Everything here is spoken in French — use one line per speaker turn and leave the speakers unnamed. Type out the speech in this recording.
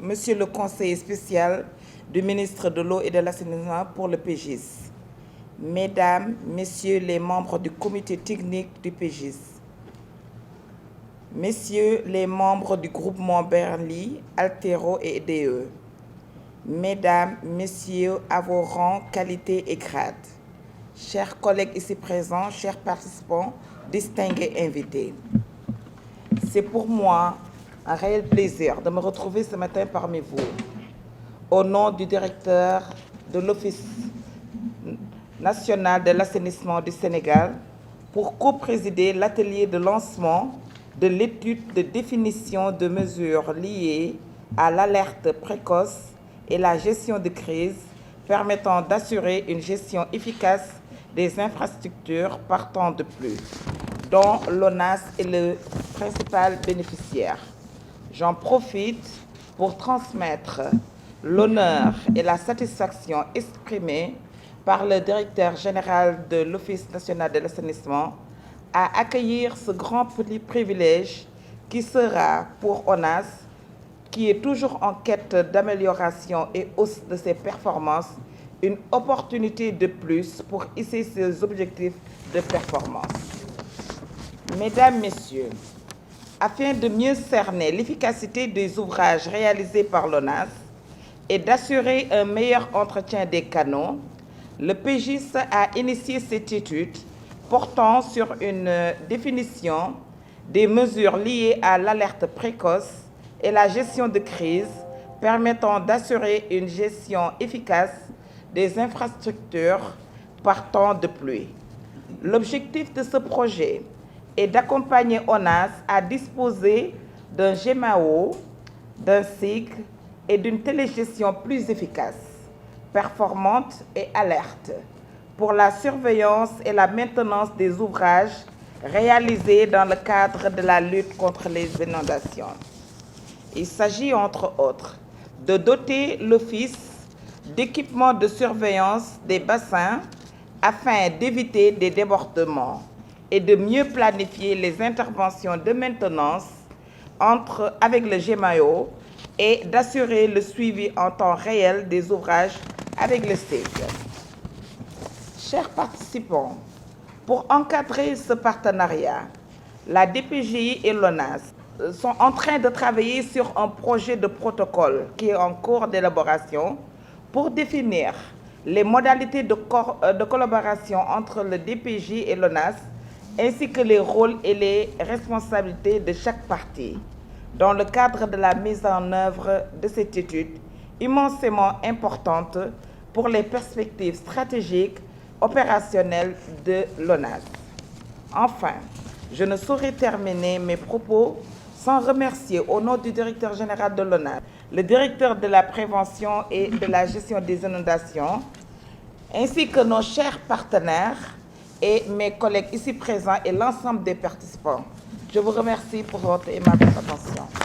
Monsieur le conseiller spécial du ministre de l'Eau et de l'Assainissement pour le PGIS, Mesdames, Messieurs les membres du comité technique du PGIS, Messieurs les membres du groupement Berly, Altero et EDE, Mesdames, Messieurs à vos rangs, qualités et grades, chers collègues ici présents, chers participants, distingués invités. C'est pour moi un réel plaisir de me retrouver ce matin parmi vous, au nom du directeur de l'Office national de l'assainissement du Sénégal, pour co-présider l'atelier de lancement de l'étude de définition de mesures liées à l'alerte précoce et la gestion de crise permettant d'assurer une gestion efficace des infrastructures partant de pluie, dont l'ONAS est le principal bénéficiaire. J'en profite pour transmettre l'honneur et la satisfaction exprimée par le directeur général de l'Office national de l'assainissement à accueillir ce grand privilège qui sera pour ONAS, qui est toujours en quête d'amélioration et hausse de ses performances, une opportunité de plus pour hisser ses objectifs de performance. Mesdames, Messieurs, afin de mieux cerner l'efficacité des ouvrages réalisés par l'ONAS et d'assurer un meilleur entretien des canaux, le PGIS a initié cette étude portant sur une définition des mesures liées à l'alerte précoce et la gestion de crise permettant d'assurer une gestion efficace des infrastructures partant de pluie. L'objectif de ce projet est d'accompagner ONAS à disposer d'un GMAO, d'un SIG et d'une télégestion plus efficace, performante et alerte pour la surveillance et la maintenance des ouvrages réalisés dans le cadre de la lutte contre les inondations. Il s'agit, entre autres, de doter l'Office d'équipements de surveillance des bassins afin d'éviter des débordements et de mieux planifier les interventions de maintenance avec le GMAO et d'assurer le suivi en temps réel des ouvrages avec le SIG. Chers participants, pour encadrer ce partenariat, la DPGI et l'ONAS sont en train de travailler sur un projet de protocole qui est en cours d'élaboration pour définir les modalités de collaboration entre le DPJ et l'ONAS, ainsi que les rôles et les responsabilités de chaque partie, dans le cadre de la mise en œuvre de cette étude immensément importante pour les perspectives stratégiques opérationnelles de l'ONAS. Enfin, je ne saurais terminer mes propos sans remercier au nom du directeur général de l'ONAS, le directeur de la prévention et de la gestion des inondations, ainsi que nos chers partenaires et mes collègues ici présents et l'ensemble des participants. Je vous remercie pour votre aimable attention.